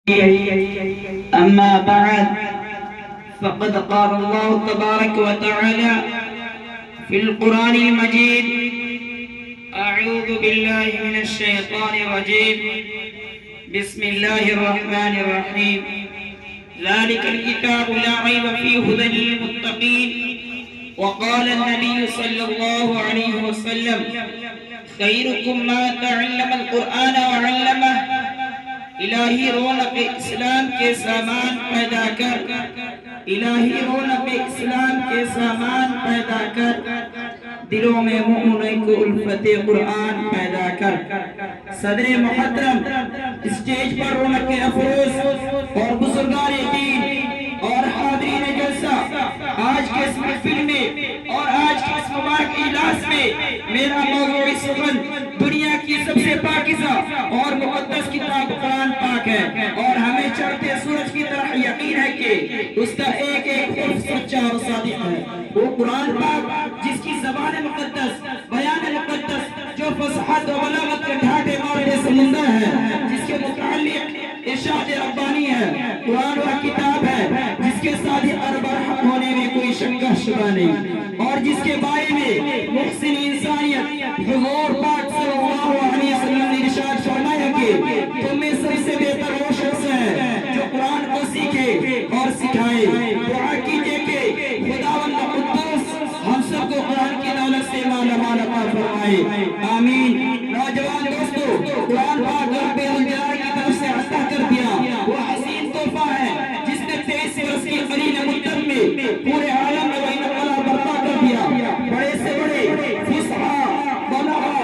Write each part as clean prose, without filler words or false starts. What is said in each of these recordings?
أما بعد فقد قال الله تبارك وتعالى في القرآن المجيد: أعوذ بالله من الشيطان الرجيم، بسم الله الرحمن الرحيم. ذلك الكتاب لا ريب فيه هدى للمتقين. وقال النبي صلى الله عليه وسلم: خيركم من تعلم القرآن وعلمه. الہی رونق اسلام کے سامان پیدا کر، الہی رونق اسلام کے سامان پیدا کر، دلوں میں مومنوں کو الفت قرآن پیدا کر۔ صدر محترم، اسٹیج پر رونق افروز اور بزرگان دین اور حاضرین جلسہ، آج کے اس محفل میں اور آج کے اس مبارک اجلاس میں میرا موضوع سخن دنیا کی سب سے پاکیزہ اور مقدس کتاب قرآن پاک ہے، اور ہمیں چڑھتے سورج کی طرح یقین ہے کہ اس کا ایک ایک حرف سچا اور صادق ہے۔ وہ قرآن پاک جس کی زبان مقدس، بیان مقدس، جو فصاحت و بلاغت کے ڈھاٹے مارتے سمندر ہے، جس کے متعلق ارشاد ربانی ہے، قرآن وہ کتاب ہے جس کے صادق اور برحق ہونے میں کوئی شک و شبہ نہیں، اور جس کے بارے میں محسن انسانیت حضور پاک صلی اللہ علیہ وسلم نے ارشاد فرمایا کہ تم میں سب سے بہتر وہ شخص ہے جو قرآن کو سیکھے اور سکھائے۔ دعا کیجئے کہ خداوند قدوس ہم سب کو قرآن کی دولت سے مالا مال عطا فرمائے، آمین۔ نوجوان دوستو، قرآن پاک رب الجلال کی طرف سے عطا کر دیا وہ حسین تحفہ ہے جس نے 23 برس کی قلیل مدت میں پورے عالم میں وہ انقلاب برپا کر دیا۔ بڑے سے بڑے فصحا، بلغا،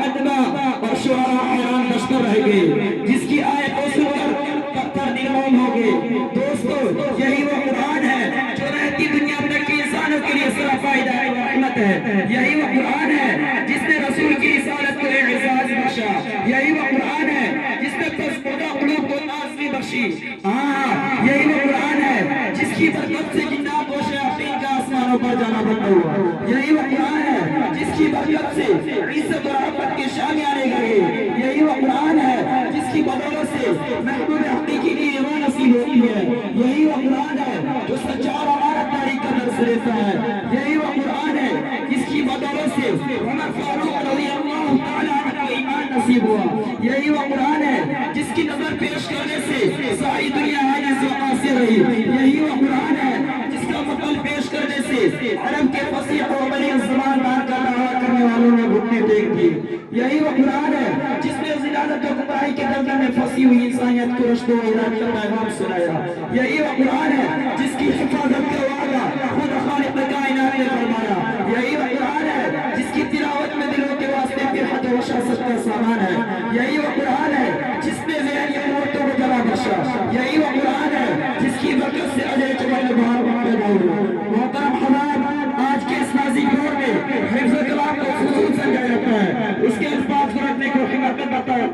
ادبا اور شعراء حیران بشکر رہ گئے، جس کی آیتوں سن کر پتھر نرمام ہو گئے۔ دوستو، یہی وہ قرآن ہے جو رہتی دنیا تک کی انسانوں کے لیے صرف فائدہ و رحمت ہے۔ یہی وہ قرآن ہے جس نے رسول کی رسالت کو اعزاز بخشا۔ یہی وہ قرآن ہے جس نے پسپردہ قلوب کو آزمی بخشی۔ یہی وہ قرآن ہے جس کی برکت سے جنات و شیاطین کا آسمانوں پر جانا بند ہوا۔ یہی وہ قرآن ہے جس کی برکت سے عزت و رحمت کے شامیانے گئے۔ یہی وہ قرآن ہے جس کی بدولت سے محبوب حقیقی کی ایمان نصیب ہوتی ہے۔ یہی وہ قرآن ہے جو سچا اور امانت داری کا درس لیتا ہے۔ یہی وہ قرآن ہے جس کی بدولت سے عمر فاروق رضی اللہ تعالیٰ عنہ کو ایمان نصیب ہوا۔ یہی وہ قرآن ہے جس کی نظر پیش کرنے سے ساری دنیا عاجز و قاصر رہی۔ یہی وہ قرآن ہے جس کا مطلب پیش کرنے سے عرب کے فصیح و بلیغ زبان دار کا دعویٰ کرنے والوں نے گھٹنے ٹیک دیے۔ یہی وہ قرآن ہے جس نے ذلالت و گمراہی کے دلدل میں پھنسی ہوئی انسانیت کو رشد و ہدایت کا پیغام سنایا۔ یہی وہ قرآن ہے جس کی حفاظت کا وعدہ خود خالق کائنات نے فرمایا۔ یہی وہ قرآن ہے جس کی تلاوت میں دلوں کے واسطے فرحت و بشاشت کا سامان ہے۔ یہی وہ قرآن ہے جس نے ذہنی عورتوں کو جلا بخشا۔ یہی وہ قرآن ہے جس کی برکت سے اجر چمن بہار پیدا ہوا۔ محترم حضرات، آج کے اس نازک دور میں حفظ کلام کو فضول سمجھا جاتا ہے، اس کے الفاظ کو رکھنے کو حماقت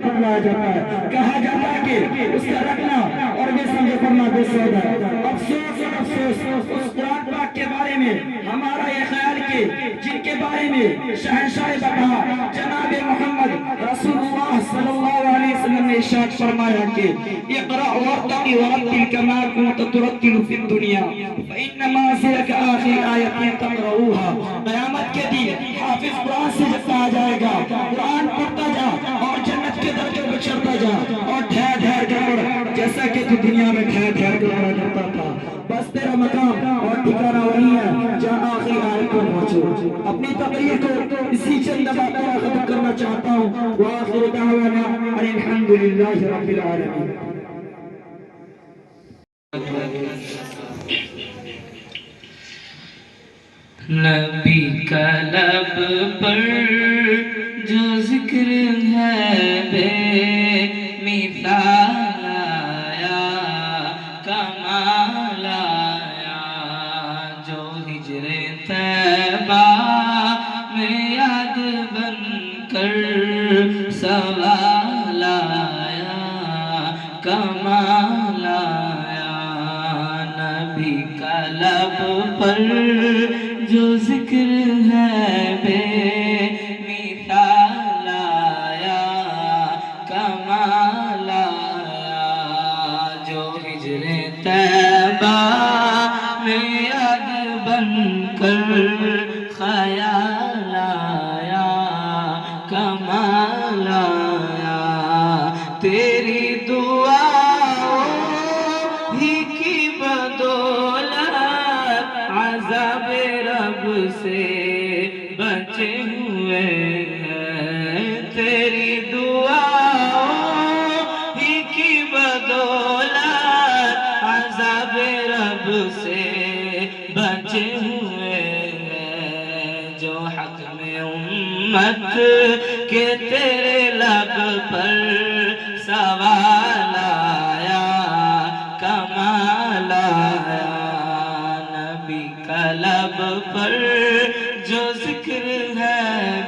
بتلایا جاتا ہے، کہا جاتا ہے کہ اس کا رکھنا اور بے سمجھے پڑھنا بے سود ہے۔ افسوس اور افسوس اس قرآن پاک کے بارے میں ہمارا یہ خیال کہ جن کے بارے میں شہنشاہ بقا جناب محمد رسول اللہ صلی اللہ علیہ وسلم نے ارشاد فرمایا کہ اقرأ وارتقی ورتل کما کنت ترتل فی الدنیا فإن منزلک آخر آیت تقرؤوها۔ قیامت کے دن حافظ قرآن سے جب کہا جائے گا قرآن پڑھتا جا اور جنت کے درجوں پہ چڑھتا جا اور ٹھہر ٹھہر کر پڑھ جیسا کہ تو دنیا میں ٹھہر ٹھہر کر پڑھا کرتا تھا۔ بس تیرا مقام اور ٹھکانہ وہی ہے جہاں آخری آیت کو پہنچو۔ اپنی تقریر کو اسی چند باتوں میں ختم کرنا چاہتا ہوں۔ وآخر دعوانا ان الحمدللہ رب العالمین۔ نبی کا لب پر جو ذکر ہے بے مثال آیا، کمال آیا، جو ہجر طیبہ میں یاد بن کر سوال آیا، کمال آیا۔ نبی کا لب پر جو ذکر ہے بے مثال آیا، کمال آیا، ہجر طیبہ میں یاد بن کر خیال آیا کمال آیا تیری دعاؤں ہی کی بدولت عذاب رب سے بچے ہوئے ہیں تیری دعاؤں ہی کی بدولت عذاب رب سے بچے ہوئے ہیں جو حق میں امت کے تیرے لب پر سوال آیا کمال آیا نبی کا لب پر جو ذکر ہے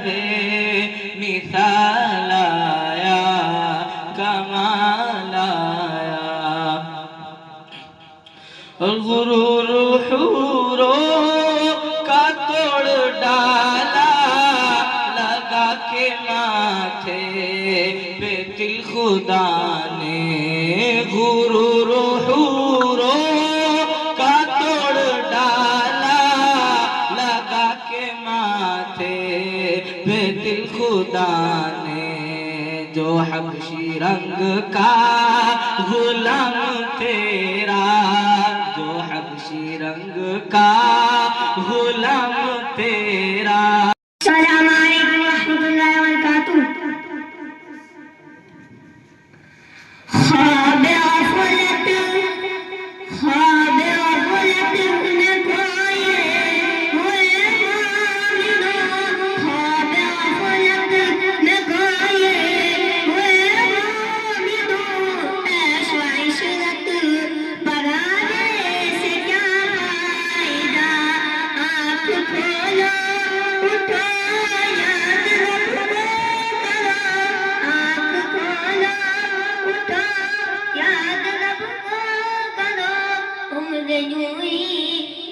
بے مثال آیا کمال آیا غرور حوروں کا توڑ ڈالا لگا کے ماتھے پہ دل خدا نے غرور حوروں کا توڑ ڈالا لگا کے ماتھے پہ دل خدا نے جو حبشی رنگ کا غلام تیرا جو حبشی رنگ کا غلام تیرا السلام علیکم ورحمۃ اللہ وبرکاتہ خواب غفلت میں کھوئے ہوئے مومنوں خواب غفلت میں کھوئے ہوئے مومنوں عیش و عشرت پرانے سے کیا فائدہ آنکھ کھولو اٹھو یاد رب کو کرو آنکھ کھولو اٹھو یاد رب کو کرو عمر یوں ہی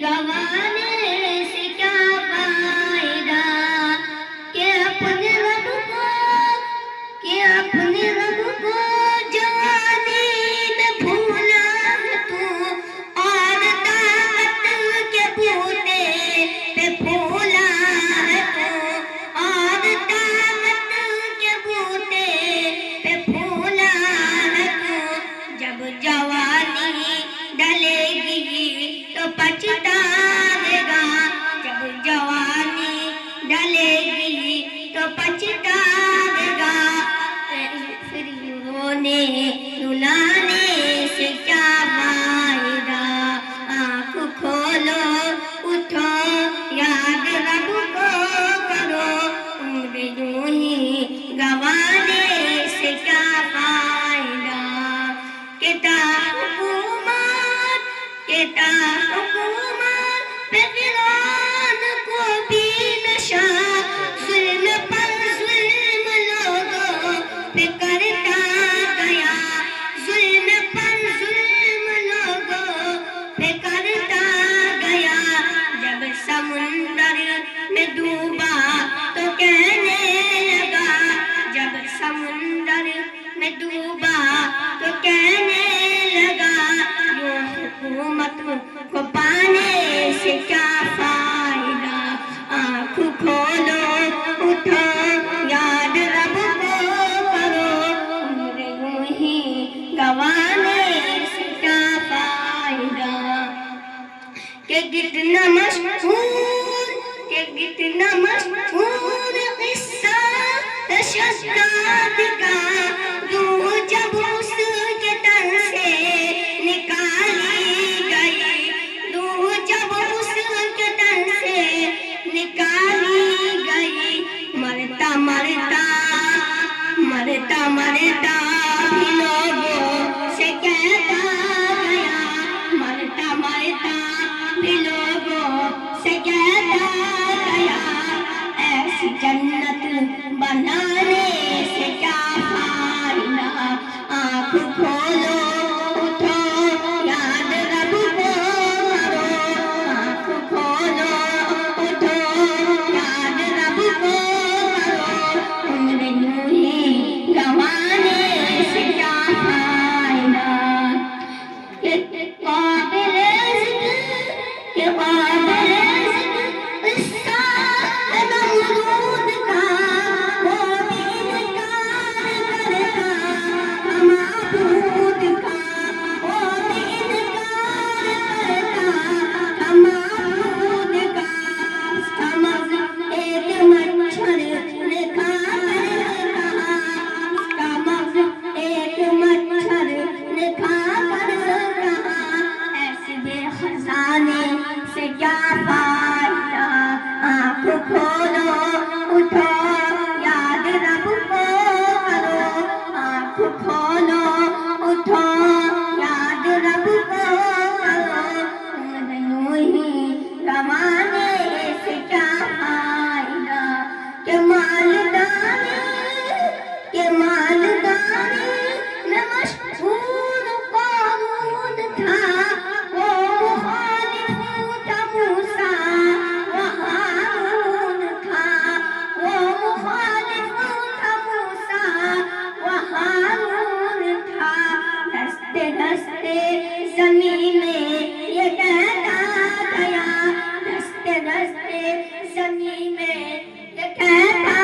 گنوانے سے کیا فائدہ کہ اپنے رب کو جوانی میں بھولا تو اور طاقت کے بوتے پہ پھولا تو اور طاقت کے بوتے پہ پھولا تو جب جوانی ڈلے گی تو پچھتاوے گا جب جوانی ڈلے گی تو پچھتاوے گا پھر رونے رلانے سے کیا فائدہ آنکھ کھولو اٹھو یاد رب کو کرو عمر یوں ہی گنوانے سے کیا فائدہ کتا حکومت پہ فرعون کو بھی نشہ ظلم پر ظلم لوگوں پہ کرتا گیا ظلم پر ظلم لوگوں پہ کرتا گیا جب سمندر میں ڈوبا تو کہنے لگا جب سمندر میں ڈوبا تو کہنے لگا یوں حکومت کو پانے سے کیا فائدہ آنکھ کھولو اٹھو یاد رب کو کرو عمر یوں ہی گنوانے سے کیا فائدہ کہ کتنا مشہور قصہ شداد کا روح جب اس کے تن سے نکالی گئی روح جب اس کے تن سے نکالی گئی مرتا بھی لوگوں سے کہتا گیا مرتا بھی لوگوں سے کہتا گیا ایسی جنت بنانے سے کیا فائدہ دستے زمین میں یہ کہتا گیا، دستے دستے زمین میں یہ کہتا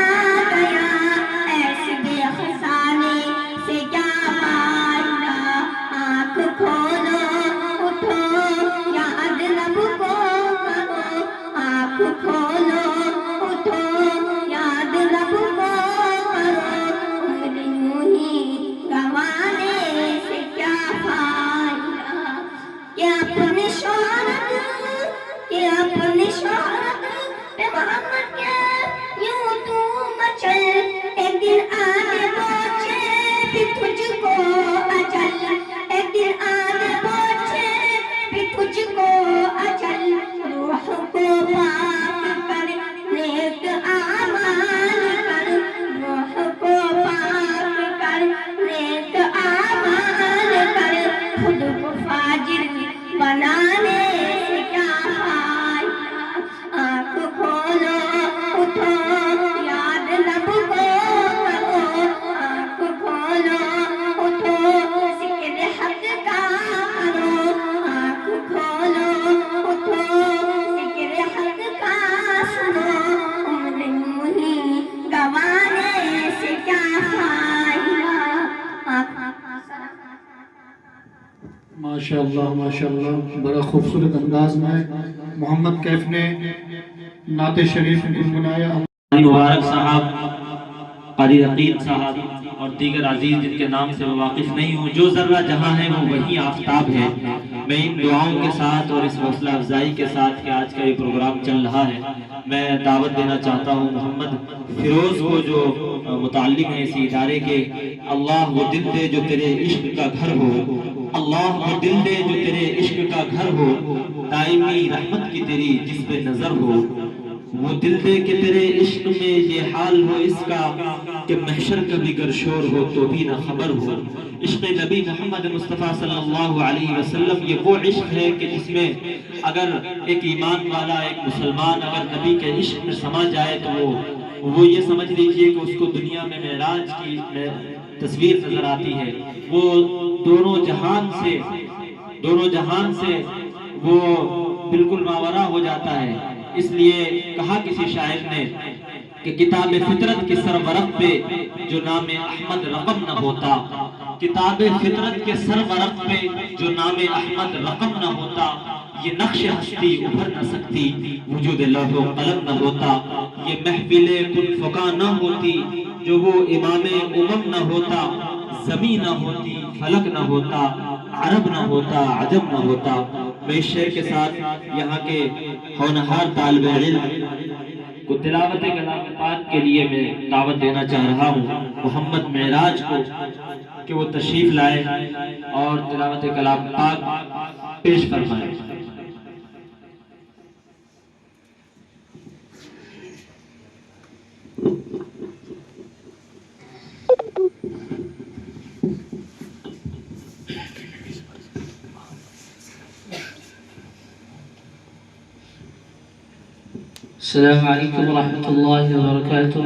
گیا، ایسے بے خزانے سے کیا فائدہ، آنکھ کھولو اٹھو یاد رب کو کرو، آنکھ کھولو اٹھو یاد رب کو کرو، عمر یوں ہی گنوانے سے کیا فائدہ، کہ اپنی شہرت پہ محمد کے یوں تو مچل، ایک دن آگے پہنچے بھی تجھ کو اجل، ایک دن آگے پہنچے بھی تجھ کو اجل، روح کو پاک کر نیک اعمال کر، روح کو پاک کر نیک اعمال کر، خود کو فاجر بنانے سے کیا فائدہ، آنکھ کھولو اٹھو یاد رب کو کرو، آنکھ کھولو اٹھو ذکر حق کا کرو، آنکھ کھولو اٹھو ذکر حق کا سنو، عمر یوں ہی گنوانے سے کیا فائدہ۔ ماشاءاللہ ماشاءاللہ، بڑا خوبصورت انداز میں محمد کیف نے نعت شریف گنگنایا۔ مبارک صاحب، قاری رقیب صاحب اور دیگر عزیز جن کے نام سے میں واقف نہیں ہوں، جو ذرہ جہاں ہے وہ وہی آفتاب ہے، میں ان دعاؤں کے ساتھ اور اس حوصلہ افزائی کے ساتھ کہ آج کا یہ پروگرام چل رہا ہے، میں دعوت دینا چاہتا ہوں محمد فیروز کو جو متعلق ہیں اسی ادارے کے، اللہ وہ دل دے جو تیرے عشق کا گھر ہو، اللہ وہ دل دے جو تیرے عشق کا گھر ہو، دائمی رحمت کی تیری جس پہ نظر ہو، وہ دل دے کہ تیرے عشق میں یہ حال ہو اس کا کہ محشر کبھی گر شور ہو تو بھی نہ خبر ہو۔ عشق نبی محمد مصطفیٰ صلی اللہ علیہ وسلم یہ وہ عشق ہے کہ جس میں اگر ایک ایمان والا ایک مسلمان اگر نبی کے عشق میں سما جائے تو وہ یہ سمجھ لیجئے کہ اس کو دنیا میں معراج کی تصویر نظر آتی ہے، وہ دونوں جہان سے وہ بالکل ماورا ہو جاتا ہے۔ اس لیے کہا کسی شاعر نے کہ کتاب فطرت کے سرورق پہ جو نام احمد رقم نہ ہوتا، کتاب فطرت کے سرورق پہ جو نام احمد رقم نہ ہوتا، یہ نقش ہستی ابھر نہ سکتی وجود لوح و قلم نہ ہوتا، یہ محفل کن فقا نہ ہوتی جو وہ امام امم نہ ہوتا، زمین نہ ہوتی فلک نہ ہوتا، عرب نہ ہوتا عجم نہ ہوتا۔ میں اس شعر کے ساتھ یہاں کے ہونہار طالب علم کو تلاوت کلام پاک کے لیے میں دعوت دینا چاہ رہا ہوں، محمد معراج کو، کہ وہ تشریف لائے اور تلاوت کلام پاک پیش فرمائے۔ السلام علیکم ورحمۃ اللہ وبرکاتہ۔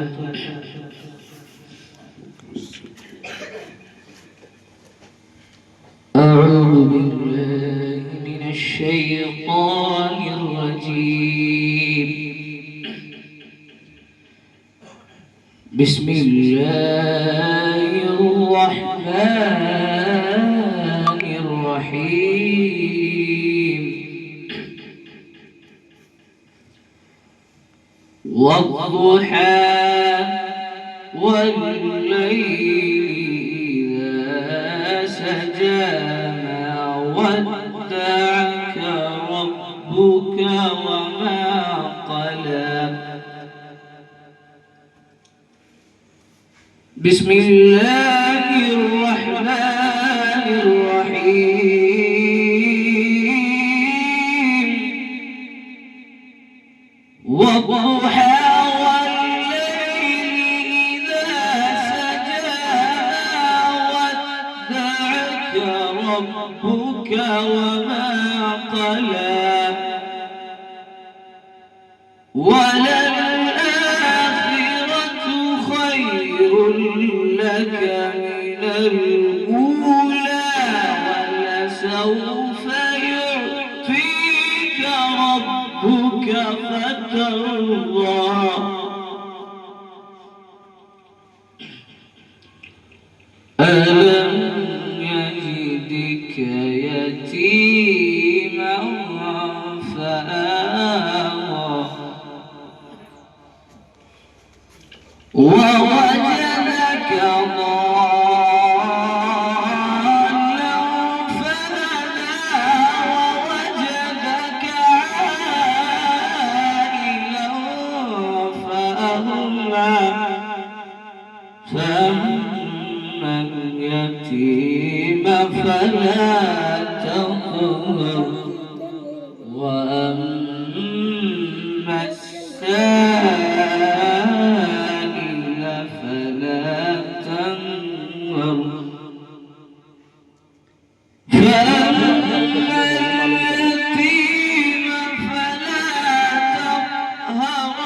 اعوذ باللہ من الشیطان الرجیم، بسم اللہ الرحمن الرحیم، والضحى والليل إذا سجى ما ودعك ربك وما قلى، بسم الله الرحمن الرحيم، والضحى ربك وما قلى، وللآخرة خير لك من الأولى، فترضى ألم يجدك يتيما فآوى ووجدك ضالا فهدى ووجدك عائلا فأغنى فأما اليتيم فلا تقهر وأما السائل فلا تنهر فأما اليتيم فلا تقهر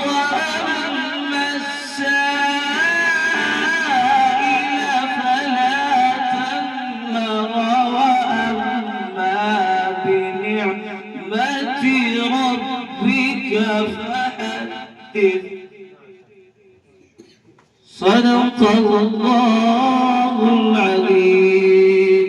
وأما السائل فلا تنهر وأما بنعمة ربك فحدث صدق الله العظيم.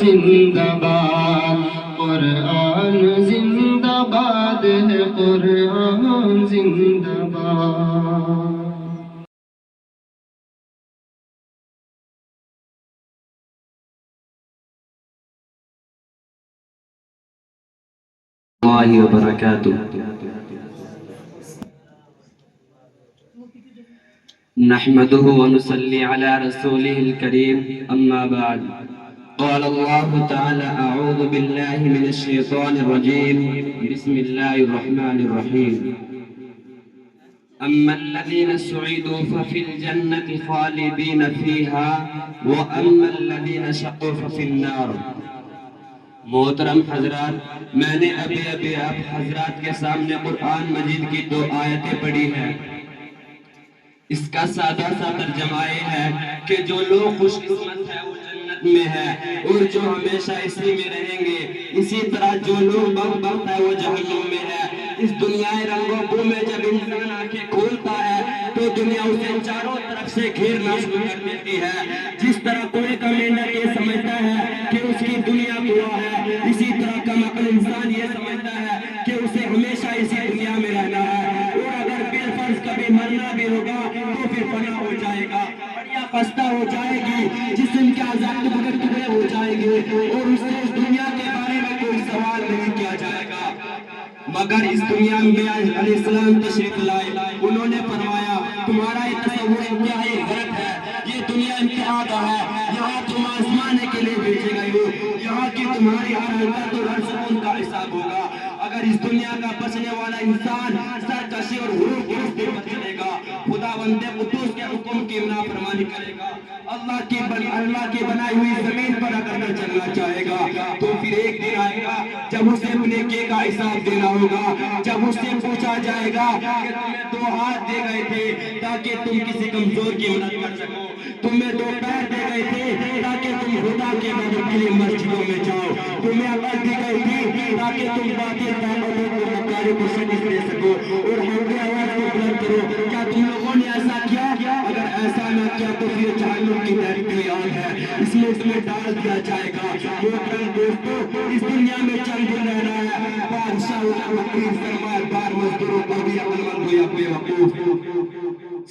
زندہ باد، قرآن زندہ باد ہے، قرآن زندہ باد۔ اللہ وبرکاتہ۔ نحمده ونصلي على رسوله الكريم، أما بعد، قال الله تعالى: أعوذ بالله من الشيطان الرجيم، بسم الله الرحمن الرحيم. أما الذين سعدوا ففي الجنة خالدين فيها، وأما الذين شقوا ففي النار۔ محترم حضرات، میں نے ابھی آپ حضرات کے سامنے قرآن مجید کی 2 آیتیں پڑھی ہیں۔ اس کا سادہ سا ترجمہ یہ ہے کہ جو لوگ خوش قسمت ہے وہ جنت میں ہے، اور جو ہمیشہ اسی میں رہیں گے۔ اسی طرح جو لوگ بدبخت ہے وہ جہنم میں ہے۔ اس دنیا رنگوں کو میں جب انسان آنکھیں کھولتا ہے تو دنیا اسے چاروں طرف سے گھیرنا شروع کر دیتی ہے۔ جس طرح کوئی کا مینڈک یہ سمجھتا ہے کہ اس کی دنیا کنواں ہے، اسی طرح کم عقل انسان یہ سمجھتا ہے کہ اسے ہمیشہ اسی دنیا میں رہنا ہے، اور اگر بالفرض کبھی مرنا بھی ہوگا تو پھر فنا ہو جائے گا، بڑھیا خستہ ہو جائے گی، جسم کے اعضاء ٹکڑے ٹکڑے ہو جائیں گے، اور اس سے اس دنیا کے بارے میں کوئی سوال نہیں کیا جائے گا۔ مگر اس دنیا میں علیہ السلام تشریف لائے، انہوں نے فرمایا تمہارا یہ تصور انتہائی غلط ہے، یہ دنیا انتہا کا ہے، یہاں تم آزمانے کے لیے بھیجے گئے ہو، یہاں کی تمہاری ہر حرکت اور ہر سکون کا حساب ہوگا۔ اگر اس دنیا کا بچنے والا انسان سرکشی اور غرور سے بچے گا، خدا بندے قدوس کے حکم کی نافرمانی کرے گا، اللہ کی بنائی ہوئی زمین پر اگر نہ چلنا چاہے گا، تو پھر ایک دن آئے گا جب اسے اپنے نیکی کا حساب دینا ہوگا، جب اس سے پوچھا جائے گا کہ تمہیں 2 ہاتھ دے گئے تھے تاکہ تم کسی کمزور کی مدد کر سکو، تمہیں 2 پیر دے گئے تھے تاکہ تم خدا کی مدد کے لیے مسجدوں میں جاؤ، تمہیں عقل دی گئی تھی تاکہ تم باقی طاقتوں کو مکاری کو شکست دے سکو، اور ہمیں آواز کو بلند کرو، کیا تم لوگوں نے ایسا کیا؟ اگر ایسا نہ کیا تو پھر جہنم کی تحریک آن ہے، اس میں تمہیں ڈال دیا جائے گا۔ محترم دوستو، اس دنیا میں چند دن رہنا ہے، بادشاہ فرمائے بار مزدوروں کو بھی عقل مند ہو یا بے وقوف،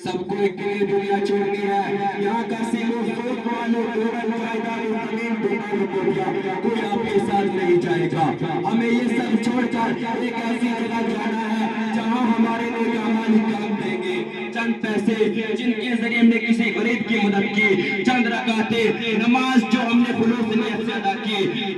سب کو ایک دن دنیا چھوڑنی ہے، یہاں کا سیلو سوچ والوں ٹورن جائیداد اور زمین دکانوں کو دیا، کوئی آپ کے ساتھ نہیں جائے گا۔ ہمیں یہ سب چھوڑ کر ایک ایسی جگہ جانا ہے جہاں ہمارے لوگ ہماری کام دیں گے، چند پیسے جن کے ذریعے ہم نے کسی غریب کی مدد کی، چند رکعتیں نماز جو ہم نے خلوص نیت سے ادا کی،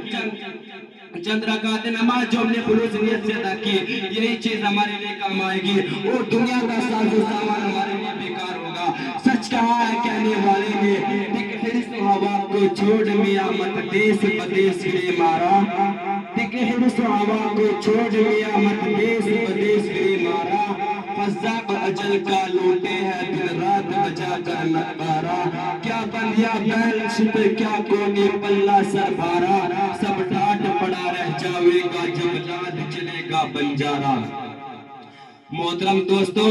چند رکعت نماز جو ہم نے خلوص نیت سے ادا کی، یہی چیز ہمارے لیے کام آئے گی، اور دنیا کا ساز و سامان ہمارے لیے بیکار ہوگا۔ سچ کہا ہے کہنے والے نے، دیکھ حرص و ہوا کو چھوڑ میاں مت دیس بدیس پھرے مارا، دیکھ حرص و ہوا کو چھوڑ میاں مت دیس بدیس پھرے مارا، فضاق اجل کا لوٹے ہے دن رات بجا کر نقارا، کیا بندیا بیل شپ کیا کونے پلہ سر بھارا، سب ڈھاٹ پڑا رہ جاوے گا جب لاد چلے گا بنجارا۔ محترم دوستو،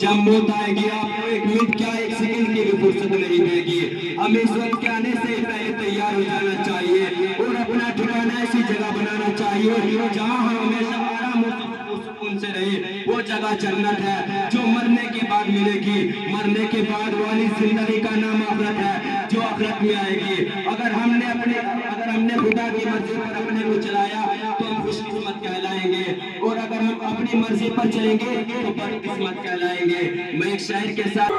جب موت آئے گی آپ کو 1 منٹ کیا 1 سیکنڈ کی بھی فرصت نہیں دے گی، ہمیں اس وقت کے آنے سے پہلے تیار ہو جانا چاہیے، اور اپنا ٹھکانہ ایسی جگہ بنانا چاہیے جہاں ہم ہمیشہ آرام و سکون سے رہے، وہ جگہ جنت ہے جو مرنے کے بعد ملے گی، مرنے کے بعد والی زندگی کا نام آخرت ہے جو آخرت میں آئے گی۔ اگر ہم نے خدا کی مرضی پر اپنے کو چلایا تو ہم خوش قسمت کہلائیں گے، اور اگر ہم اپنی مرضی پر چلیں گے تو بد قسمت کہلائیں گے۔ میں ایک شاعر کے ساتھ